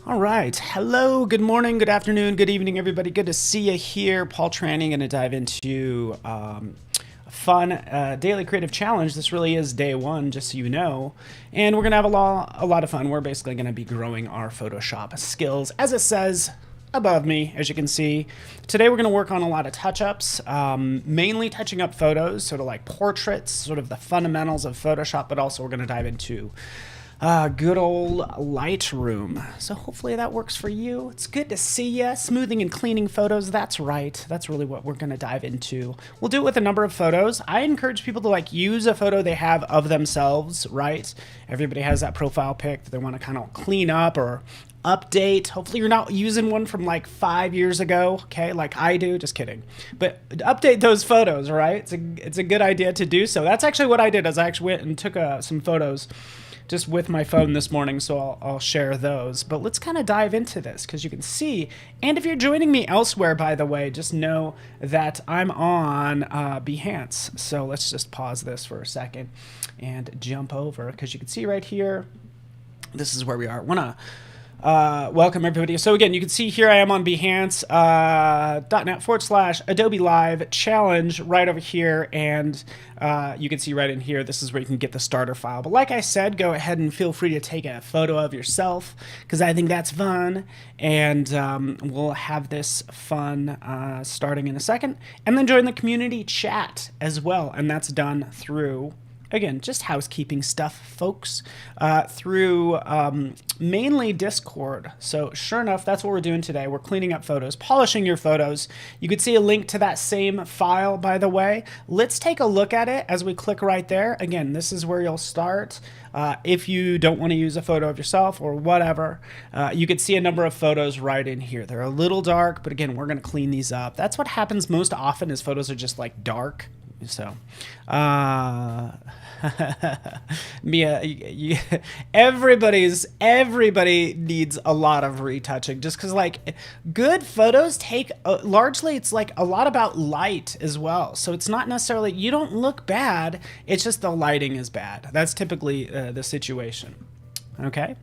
All right. Hello, good morning, good afternoon, good evening, everybody. Good to see you here. Paul Tranning, going to dive into a fun daily creative challenge. This really is day one, just so you know. And we're going to have a lot of fun. We're basically going to be growing our Photoshop skills, as it says above me, as you can see. Today we're going to work on a lot of touch-ups, mainly touching up photos, sort of like portraits, sort of the fundamentals of Photoshop, but also we're going to dive into good old Lightroom. So hopefully that works for you. It's good to see you. Smoothing and cleaning photos, that's right. That's really what we're going to dive into. We'll do it with a number of photos. I encourage people to use a photo they have of themselves, right? Everybody has that profile pic that they want to kind of clean up or update. Hopefully you're not using one from like 5 years ago, okay, like I do. Just kidding. But update those photos, right? It's a good idea to do so. That's actually what I did, is I actually went and took some photos just with my phone this morning, so I'll share those. But let's kind of dive into this, because you can see, and if you're joining me elsewhere, by the way, just know that I'm on Behance. So let's just pause this for a second and jump over, because you can see right here, this is where we are. I want to welcome everybody. So again, you can see here I am on Behance, .net/Adobe Live challenge right over here, and you can see right in here, this is where you can get the starter file. But like I said, go ahead and feel free to take a photo of yourself, because I think that's fun, and we'll have this fun starting in a second, and then join the community chat as well, and that's done through, again, just housekeeping stuff, folks, through mainly Discord. So sure enough, that's what we're doing today. We're cleaning up photos, polishing your photos. You could see a link to that same file, by the way. Let's take a look at it as we click right there. Again, this is where you'll start. If you don't want to use a photo of yourself or whatever, you could see a number of photos right in here. They're a little dark, but again, we're going to clean these up. That's what happens most often, is photos are just like dark. So, Mia, everybody needs a lot of retouching, just because good photos take largely, it's like a lot about light as well. So it's not necessarily, you don't look bad, it's just the lighting is bad. That's typically the situation. Okay.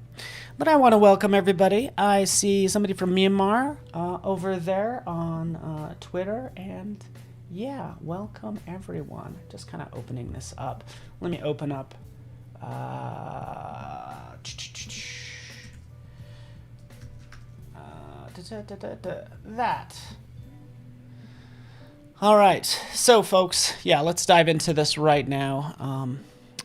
But I want to welcome everybody. I see somebody from Myanmar over there on Twitter, and yeah, welcome everyone. Just kind of opening this up. Let me open up that. All right, so folks, yeah, let's dive into this right now.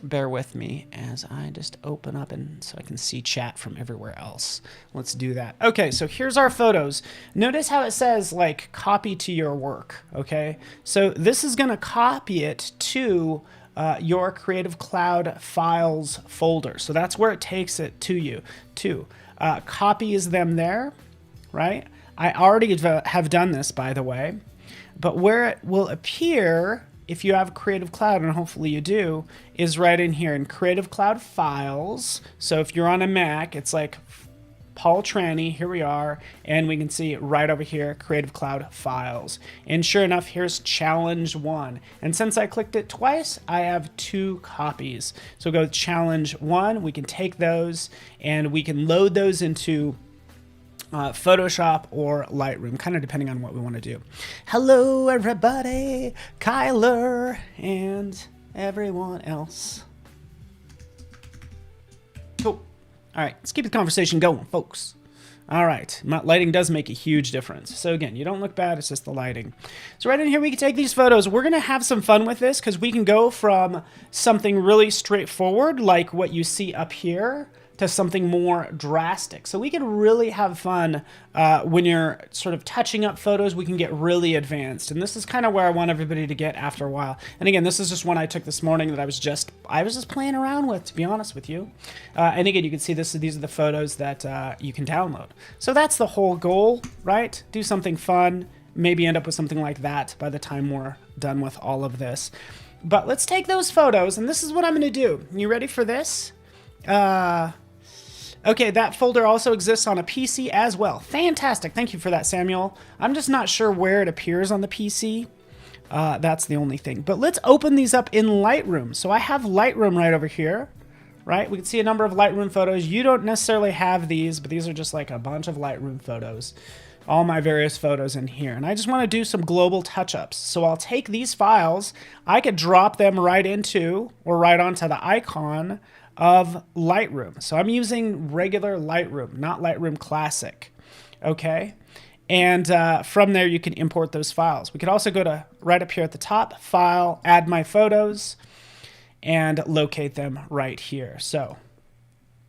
Bear with me as I just open up and so I can see chat from everywhere else. Let's do that. Okay, so here's our photos. Notice how it says copy to your work, okay? So this is gonna copy it to your Creative Cloud files folder. So that's where it takes it to you, too. Copies them there, right? I already have done this, by the way, but where it will appear, if you have Creative Cloud, and hopefully you do, is right in here in Creative Cloud Files. So if you're on a Mac, it's like Paul Tranny, here we are, and we can see right over here, Creative Cloud Files. And sure enough, here's Challenge 1. And since I clicked it twice, I have 2 copies. So go Challenge 1, we can take those, and we can load those into Photoshop or Lightroom, kind of depending on what we want to do. Hello, everybody, Kyler, and everyone else. Cool. All right, let's keep the conversation going, folks. All right, lighting does make a huge difference. So again, you don't look bad, it's just the lighting. So right in here, we can take these photos. We're gonna have some fun with this, because we can go from something really straightforward, like what you see up here, to something more drastic. So we can really have fun when you're sort of touching up photos. We can get really advanced, and this is kind of where I want everybody to get after a while. And again, this is just one I took this morning that I was just playing around with, to be honest with you. And again, you can see these are the photos that you can download. So that's the whole goal, right? Do something fun, maybe end up with something like that by the time we're done with all of this. But let's take those photos, and this is what I'm going to do. You ready for this? Okay, that folder also exists on a PC as well. Fantastic. Thank you for that, Samuel. I'm just not sure where it appears on the PC. That's the only thing. But let's open these up in Lightroom. So I have Lightroom right over here, right? We can see a number of Lightroom photos. You don't necessarily have these, but these are just like a bunch of Lightroom photos. All my various photos in here. And I just want to do some global touch-ups. So I'll take these files, I could drop them right into or right onto the icon of Lightroom. So I'm using regular Lightroom, not Lightroom Classic. Okay. And from there, you can import those files. We could also go to right up here at the top, File, Add My Photos, and locate them right here. So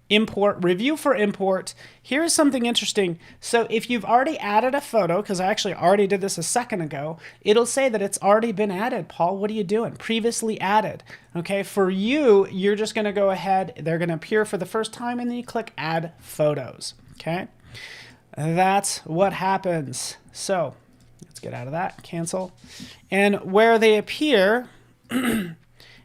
import, review for import. Here's something interesting. So if you've already added a photo, because I actually already did this a second ago, it'll say that it's already been added. Paul, what are you doing? Previously added. Okay, for you, you're just going to go ahead. They're going to appear for the first time, and then you click Add Photos. Okay, that's what happens. So let's get out of that, cancel. And where they appear,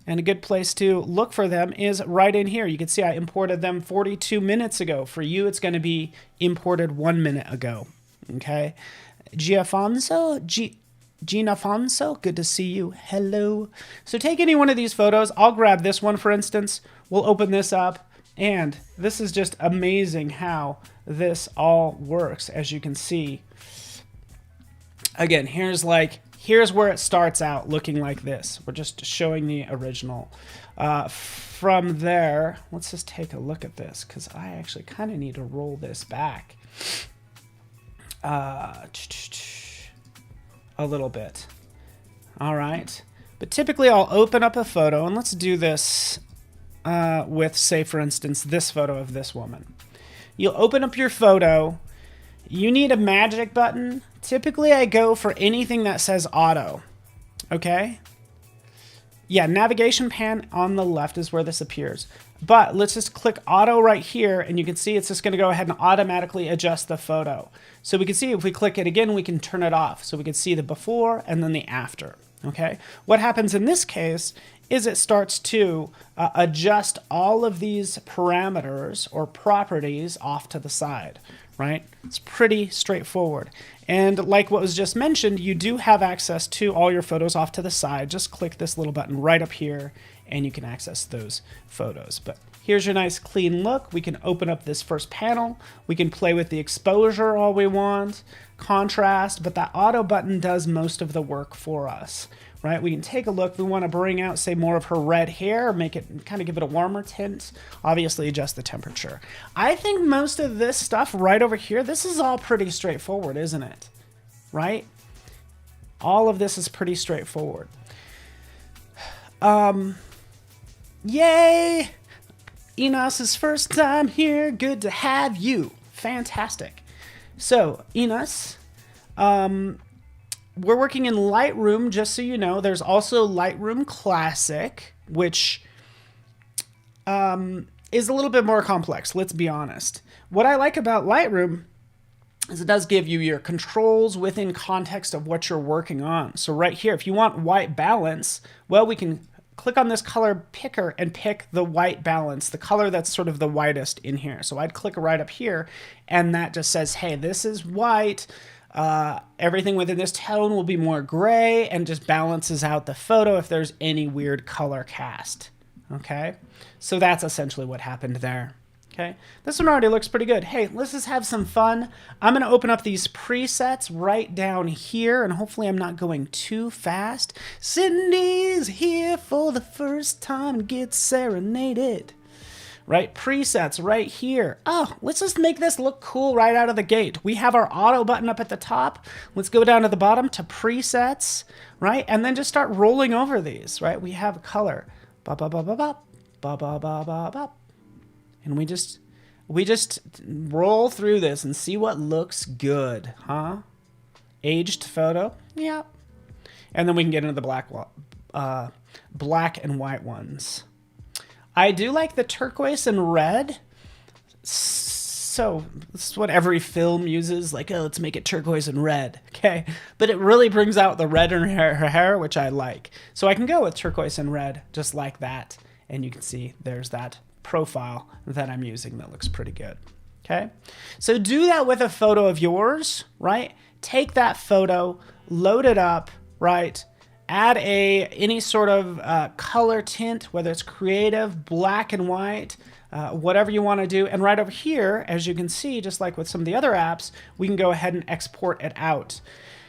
and a good place to look for them is right in here. You can see I imported them 42 minutes ago. For you, it's going to be imported 1 minute ago. Okay. Ginafonso, good to see you. Hello. So take any one of these photos. I'll grab this one, for instance. We'll open this up. And this is just amazing how this all works, as you can see. Again, here's where it starts out looking like this. We're just showing the original. From there, let's just take a look at this, because I actually kind of need to roll this back a little bit. All right. But typically I'll open up a photo, and let's do this with, say, for instance, this photo of this woman. You'll open up your photo. You need a magic button. Typically, I go for anything that says auto. Okay? Yeah, navigation pan on the left is where this appears. But let's just click auto right here, and you can see it's just going to go ahead and automatically adjust the photo. So we can see if we click it again, we can turn it off. So we can see the before and then the after. Okay? What happens in this case is it starts to adjust all of these parameters or properties off to the side, right? It's pretty straightforward. And like what was just mentioned, you do have access to all your photos off to the side. Just click this little button right up here and you can access those photos. But here's your nice clean look. We can open up this first panel. We can play with the exposure all we want, contrast, but that auto button does most of the work for us, right? We can take a look. We want to bring out, say, more of her red hair, make it kind of give it a warmer tint, obviously adjust the temperature. I think most of this stuff right over here, this is all pretty straightforward, isn't it? Right? All of this is pretty straightforward. Yay! Enos's first time here. Good to have you. Fantastic. So, Enos, we're working in Lightroom, just so you know. There's also Lightroom Classic, which is a little bit more complex, let's be honest. What I like about Lightroom is it does give you your controls within context of what you're working on. So right here, if you want white balance, well, we can click on this color picker and pick the white balance, the color that's sort of the whitest in here. So I'd click right up here, and that just says, hey, this is white. Everything within this tone will be more gray, and just balances out the photo if there's any weird color cast. Okay, so that's essentially what happened there. Okay, this one already looks pretty good. Hey, let's just have some fun. I'm going to open up these presets right down here, and hopefully I'm not going too fast. Cindy's here for the first time, get serenaded. Right, presets right here. Oh, let's just make this look cool right out of the gate. We have our auto button up at the top. Let's go down to the bottom to presets, right? And then just start rolling over these, right? We have color. Ba ba ba ba ba ba ba ba ba ba. And we just roll through this and see what looks good, huh? Aged photo, yeah. And then we can get into the black and white ones. I do like the turquoise and red. So this is what every film uses, like, oh, let's make it turquoise and red, okay? But it really brings out the red in her hair, which I like. So I can go with turquoise and red just like that. And you can see there's that profile that I'm using that looks pretty good. Okay, so do that with a photo of yours, right? Take that photo, load it up, right? add any sort of color tint, whether it's creative, black and white, whatever you want to do. And right over here, as you can see, just like with some of the other apps, we can go ahead and export it out.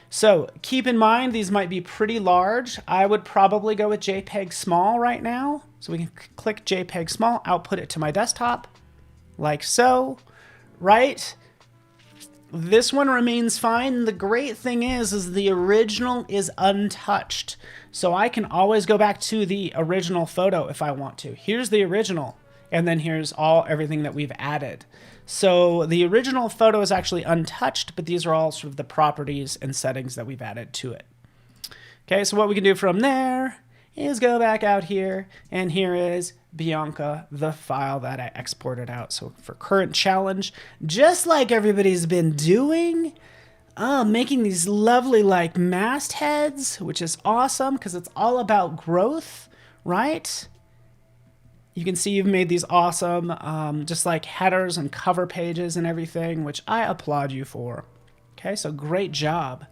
So keep in mind, these might be pretty large. I would probably go with JPEG small right now. So we can click JPEG small, output it to my desktop, like so, right? This one remains fine. The great thing is the original is untouched. So I can always go back to the original photo if I want to. Here's the original, and then here's everything that we've added. So the original photo is actually untouched, but these are all sort of the properties and settings that we've added to it. Okay, so what we can do from there is go back out here, and here is Bianca, the file that I exported out. So for current challenge, just like everybody's been doing, making these lovely like mastheads, which is awesome because it's all about growth, right? You can see you've made these awesome, just like headers and cover pages and everything, which I applaud you for. Okay, so great job.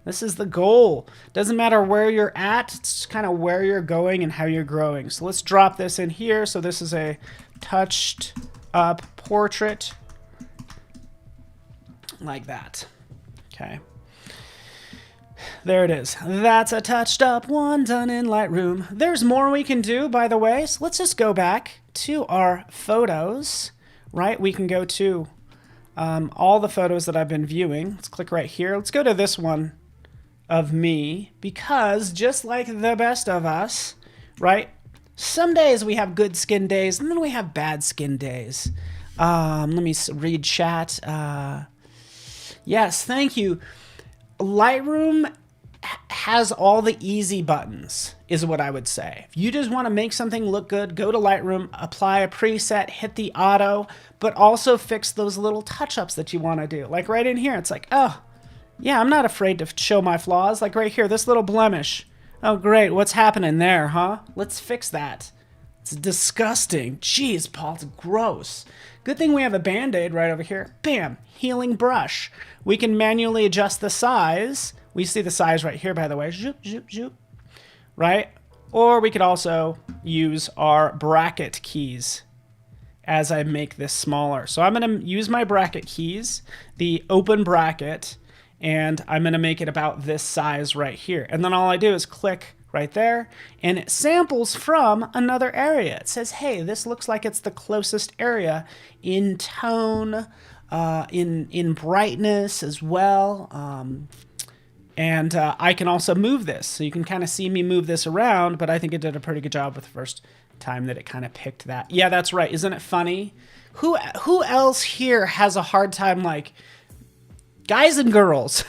This is the goal. Doesn't matter where you're at, it's kind of where you're going and how you're growing. So let's drop this in here. So this is a touched up portrait like that. Okay. There it is. That's a touched up one done in Lightroom. There's more we can do, by the way. So let's just go back to our photos, right? We can go to all the photos that I've been viewing. Let's click right here. Let's go to this one of me, because just like the best of us, right? Some days we have good skin days, and then we have bad skin days. Let me read chat. Yes, thank you. Lightroom has all the easy buttons, is what I would say. If you just want to make something look good, go to Lightroom, apply a preset, hit the auto, but also fix those little touch-ups that you want to do. Like right in here, it's like, oh, yeah, I'm not afraid to show my flaws. Like right here, this little blemish. Oh, great, what's happening there, huh? Let's fix that. It's disgusting. Jeez, Paul, it's gross. Good thing we have a Band-Aid right over here. Bam, healing brush. We can manually adjust the size. We see the size right here, by the way. Zoop, zoop, zoop. Right? Or we could also use our bracket keys as I make this smaller. So I'm going to use my bracket keys, the open bracket, and I'm going to make it about this size right here. And then all I do is click right there, and it samples from another area. It says, hey, this looks like it's the closest area in tone, in brightness as well. And I can also move this. So you can kind of see me move this around, but I think it did a pretty good job with the first time that it kind of picked that. Yeah, that's right. Isn't it funny? Who else here has a hard time, like, guys and girls,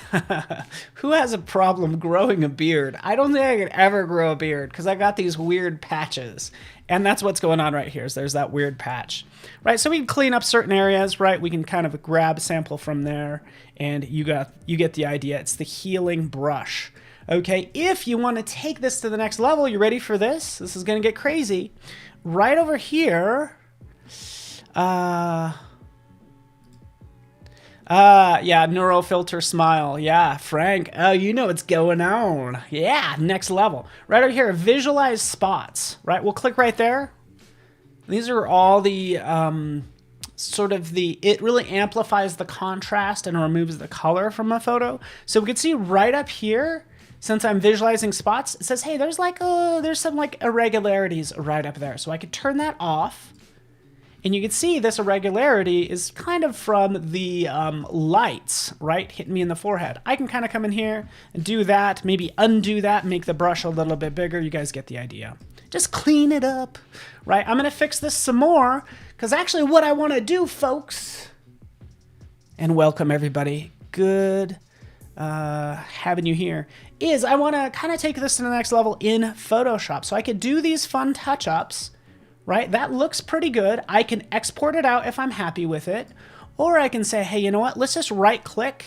who has a problem growing a beard? I don't think I could ever grow a beard because I got these weird patches. And that's what's going on right here. Is there's that weird patch, right? So we can clean up certain areas, right? We can kind of grab a sample from there, and you get the idea. It's the healing brush. Okay, if you want to take this to the next level, you ready for this? This is going to get crazy. Right over here, yeah, neural filter smile. Yeah, Frank. Oh, you know what's going on. Yeah, next level. Right over here, visualize spots. Right, we'll click right there. These are all the it really amplifies the contrast and removes the color from a photo. So we can see right up here, since I'm visualizing spots, it says, hey, there's some like irregularities right up there. So I could turn that off. And you can see this irregularity is kind of from the lights, right, hitting me in the forehead. I can kind of come in here and do that, maybe undo that, make the brush a little bit bigger. You guys get the idea. Just clean it up, right? I'm going to fix this some more, because actually what I want to do, folks, and welcome everybody, good having you here, is I want to kind of take this to the next level in Photoshop. So I could do these fun touch-ups. Right, that looks pretty good. I can export it out if I'm happy with it. Or I can say, hey, you know what? Let's just right click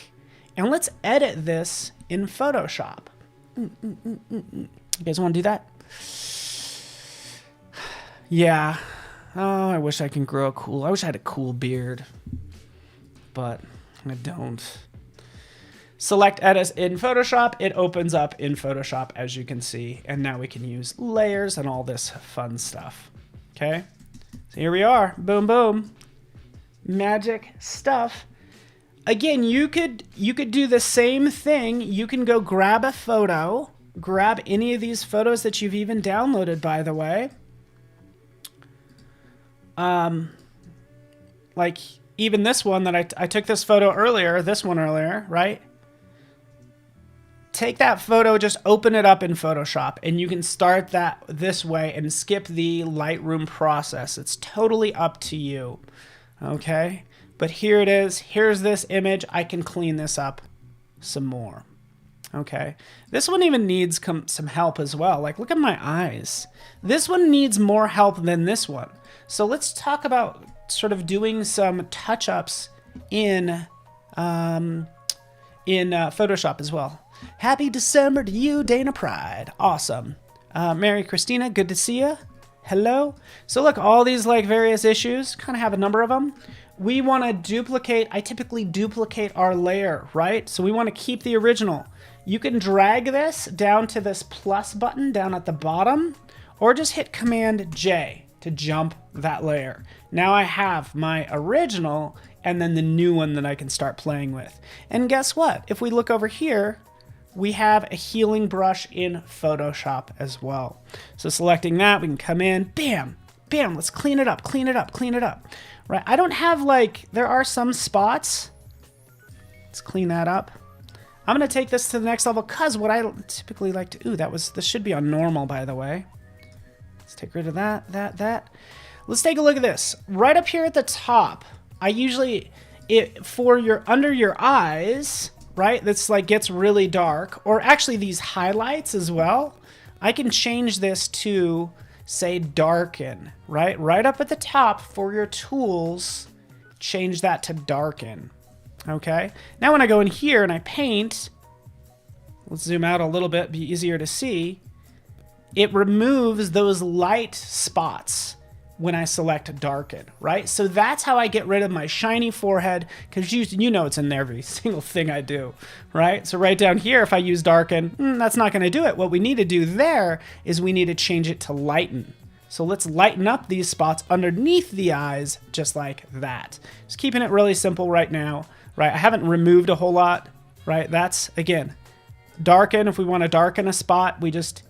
and let's edit this in Photoshop. You guys want to do that? Yeah. Oh, I wish I can grow a I wish I had a cool beard. But I don't. Select edit in Photoshop, it opens up in Photoshop as you can see, and now we can use layers and all this fun stuff. Okay, so here we are, boom, boom, magic stuff. Again, you could do the same thing. You can go grab a photo, grab any of these photos that you've even downloaded, by the way. Like even this one that I took this photo earlier, right? Take that photo, just open it up in Photoshop, and you can start that this way and skip the Lightroom process. It's totally up to you, okay? But here it is. Here's this image. I can clean this up some more, okay? This one even needs some help as well. Like, look at my eyes. This one needs more help than this one. So let's talk about sort of doing some touch-ups in Photoshop as well. Happy December to you, Dana Pride. Awesome. Mary Christina, good to see you. Hello. So look, all these like various issues, kind of have a number of them. We want to duplicate, I typically duplicate our layer, right? So we want to keep the original. You can drag this down to this plus button down at the bottom, or just hit Command J to jump that layer. Now I have my original and then the new one that I can start playing with. And guess what? If we look over here, we have a healing brush in Photoshop as well. So selecting that, we can come in, bam, bam, let's clean it up, clean it up, clean it up. Right, I don't have like, there are some spots. Let's clean that up. I'm gonna take this to the next level because what I typically like to, this should be on normal, by the way. Let's take rid of that. Let's take a look at this. Right up here at the top, I usually, for your, under your eyes, right, that's like gets really dark, or actually these highlights as well, I can change this to, say, darken, right? Right up at the top for your tools, change that to darken, okay? Now when I go in here and I paint, let's zoom out a little bit, be easier to see, it removes those light spots when I select darken, right? So that's how I get rid of my shiny forehead, because you know it's in every single thing I do, right? So right down here, if I use darken, that's not gonna do it. What we need to do there is we need to change it to lighten. So let's lighten up these spots underneath the eyes, just like that. Just keeping it really simple right now, right? I haven't removed a whole lot, right? That's, again, darken. If we wanna darken a spot, we just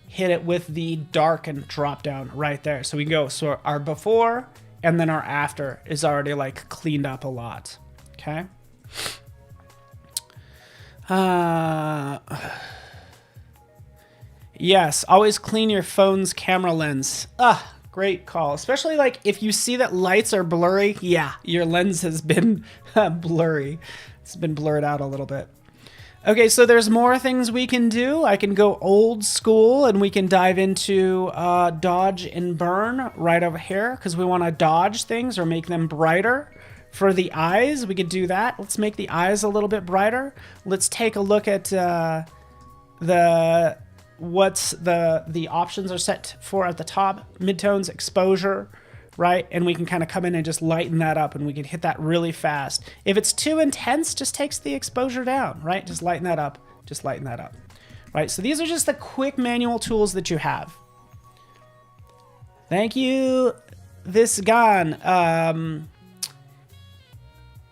hit it with the darken drop down right there. So we can go, so our before and then our after is already like cleaned up a lot, okay? Yes, always clean your phone's camera lens. Great call. Especially like if you see that lights are blurry, yeah, your lens has been blurry. It's been blurred out a little bit. Okay, so there's more things we can do. I can go old school and we can dive into dodge and burn right over here because we want to dodge things or make them brighter. For the eyes, we could do that. Let's make the eyes a little bit brighter. Let's take a look at what's the options are set for at the top. Midtones, exposure, right? And we can kind of come in and just lighten that up and we can hit that really fast. If it's too intense, just takes the exposure down, right? Just lighten that up, right? So these are just the quick manual tools that you have. Thank you, this gone.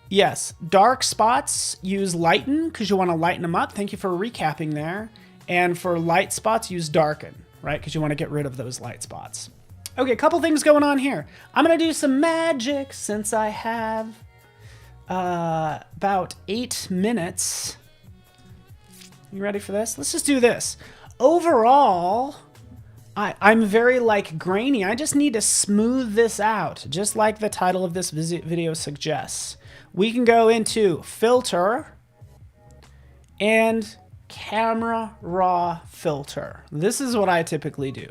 Yes, dark spots, use lighten because you want to lighten them up. Thank you for recapping there. And for light spots, use darken, right? Because you want to get rid of those light spots. Okay, a couple things going on here. I'm gonna do some magic since I have about 8 minutes. You ready for this? Let's just do this. Overall, I'm very like grainy. I just need to smooth this out, just like the title of this video suggests. We can go into filter and camera raw filter. This is what I typically do.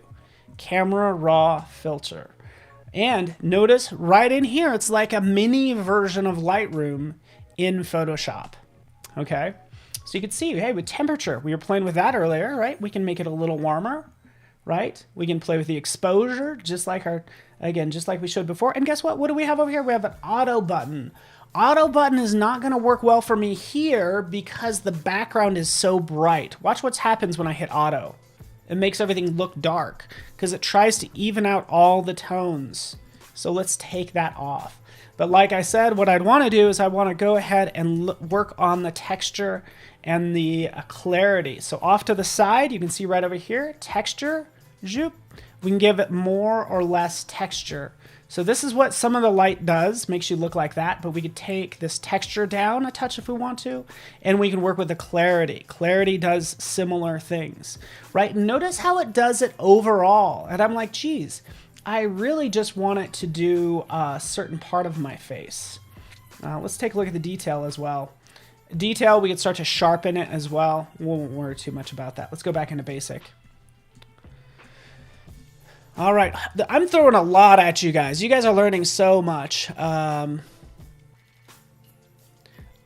Camera raw filter. And notice right in here, it's like a mini version of Lightroom in Photoshop. Okay, so you can see, hey, with temperature, we were playing with that earlier, right? We can make it a little warmer, right? We can play with the exposure, just like just like we showed before. And guess what? What do we have over here? We have an auto button. Auto button is not going to work well for me here because the background is so bright. Watch what happens when I hit auto. It makes everything look dark because it tries to even out all the tones. So let's take that off. But like I said, what I'd want to do is I want to go ahead and work on the texture and the clarity. So off to the side, you can see right over here, texture, zoop. We can give it more or less texture. So this is what some of the light does, makes you look like that, but we could take this texture down a touch if we want to, and we can work with the clarity. Clarity does similar things, right? Notice how it does it overall. And I'm like, geez, I really just want it to do a certain part of my face. Let's take a look at the detail as well. Detail, we could start to sharpen it as well. We won't worry too much about that. Let's go back into basic. All right, I'm throwing a lot at you guys. You guys are learning so much. All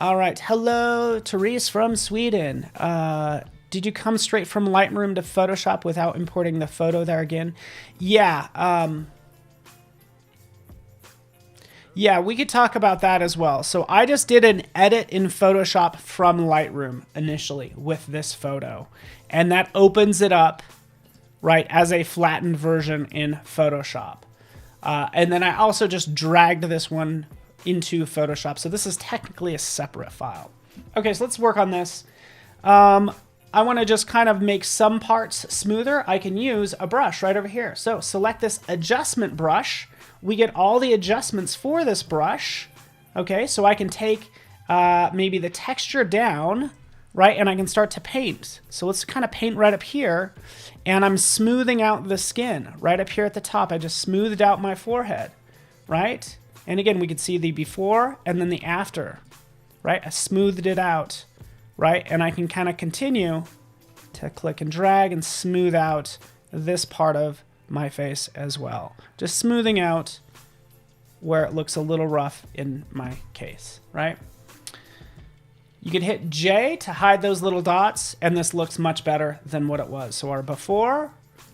right, hello, Therese from Sweden. Did you come straight from Lightroom to Photoshop without importing the photo there again? Yeah. Yeah, we could talk about that as well. So I just did an edit in Photoshop from Lightroom initially with this photo, and that opens it up, right, as a flattened version in Photoshop. And then I also just dragged this one into Photoshop. So this is technically a separate file. Okay, so let's work on this. I want to just kind of make some parts smoother. I can use a brush right over here. So select this adjustment brush. We get all the adjustments for this brush. Okay, so I can take maybe the texture down, right? And I can start to paint. So let's kind of paint right up here. And I'm smoothing out the skin right up here at the top. I just smoothed out my forehead, right? And again, we could see the before and then the after, right? I smoothed it out, right? And I can kind of continue to click and drag and smooth out this part of my face as well. Just smoothing out where it looks a little rough in my case, right? You can hit J to hide those little dots, and this looks much better than what it was. So our before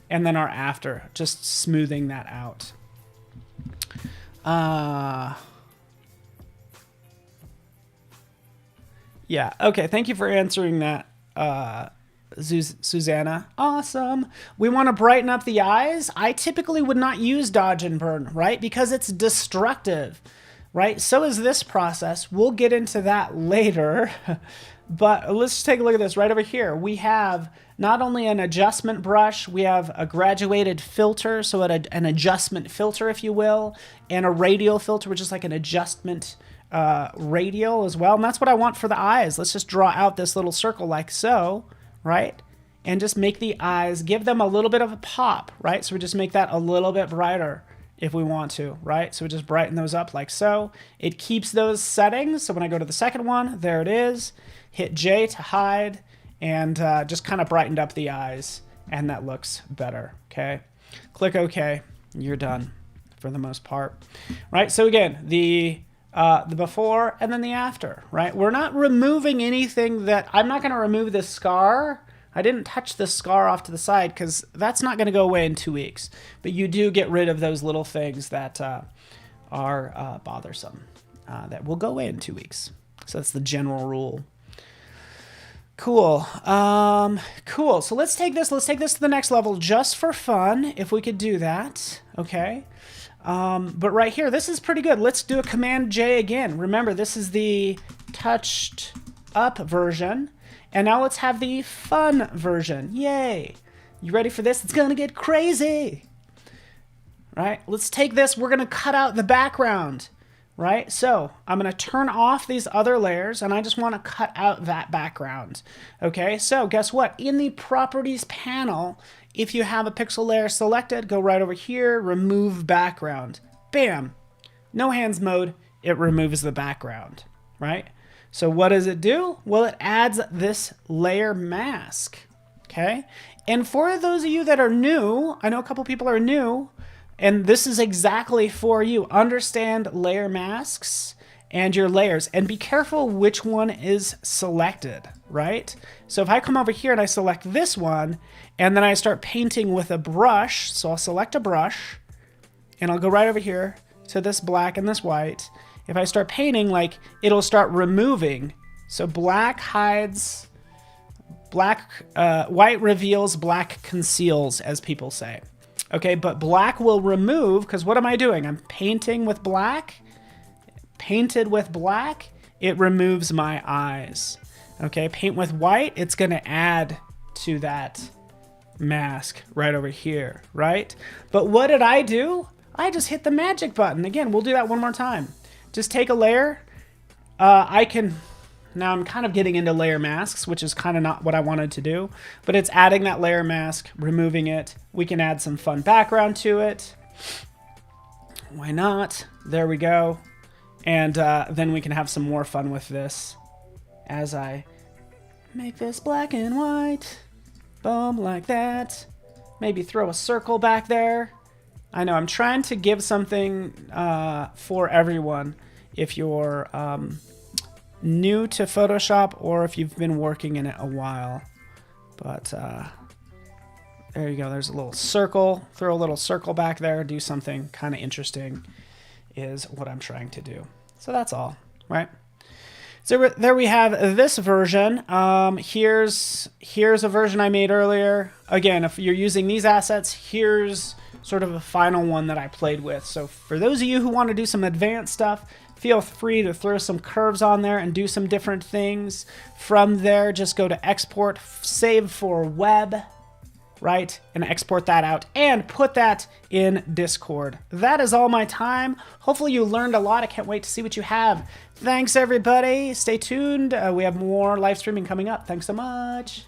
and then our after, just smoothing that out. Yeah, okay, thank you for answering that, Susanna. Awesome. We want to brighten up the eyes. I typically would not use dodge and burn, right? Because it's destructive. Right? So is this process. We'll get into that later. But let's take a look at this right over here. We have not only an adjustment brush, we have a graduated filter, so an adjustment filter, if you will, and a radial filter, which is like an adjustment radial as well. And that's what I want for the eyes. Let's just draw out this little circle like so, right? And just make the eyes, give them a little bit of a pop, right? So we just make that a little bit brighter if we want to, right? So we just brighten those up like so. It keeps those settings. So when I go to the second one, there it is. Hit J to hide, and just kind of brightened up the eyes, and that looks better, okay? Click OK, you're done for the most part, right? So again, the before and then the after, right? We're not removing anything that, I'm not gonna remove this scar. I didn't touch the scar off to the side because that's not going to go away in 2 weeks. But you do get rid of those little things that are bothersome. That will go away in 2 weeks. So that's the general rule. Cool. Cool. So let's take this to the next level just for fun, if we could do that. Okay. But right here, this is pretty good. Let's do a Command J again. Remember, this is the touched up version. And now let's have the fun version. Yay. You ready for this? It's going to get crazy. Right? Let's take this. We're going to cut out the background. Right? So I'm going to turn off these other layers, and I just want to cut out that background. Okay? So guess what? In the Properties panel, if you have a pixel layer selected, go right over here, remove background. Bam. No hands mode. It removes the background. Right? So what does it do? Well, it adds this layer mask, okay? And for those of you that are new, I know a couple people are new, and this is exactly for you. Understand layer masks and your layers, and be careful which one is selected, right? So if I come over here and I select this one, and then I start painting with a brush, so I'll select a brush, and I'll go right over here to this black and this white, if I start painting, like it'll start removing. So black hides, white reveals, black conceals, as people say. Okay, but black will remove, because what am I doing? I'm painting with black. Painted with black, it removes my eyes. Okay, paint with white, it's gonna add to that mask right over here, right? But what did I do? I just hit the magic button. Again, we'll do that one more time. Just take a layer. Now I'm kind of getting into layer masks, which is kind of not what I wanted to do, but it's adding that layer mask, removing it. We can add some fun background to it. Why not? There we go. And then we can have some more fun with this as I make this black and white. Boom, like that. Maybe throw a circle back there. I know I'm trying to give something for everyone if you're new to Photoshop or if you've been working in it a while. But there you go. There's a little circle. Throw a little circle back there. Do something kind of interesting is what I'm trying to do. So that's all, right? So there we have this version. Here's a version I made earlier. Again, if you're using these assets, here's sort of a final one that I played with. So for those of you who want to do some advanced stuff, feel free to throw some curves on there and do some different things. From there, just go to export, save for web, right? And export that out and put that in Discord. That is all my time. Hopefully you learned a lot. I can't wait to see what you have. Thanks everybody. Stay tuned. We have more live streaming coming up. Thanks so much.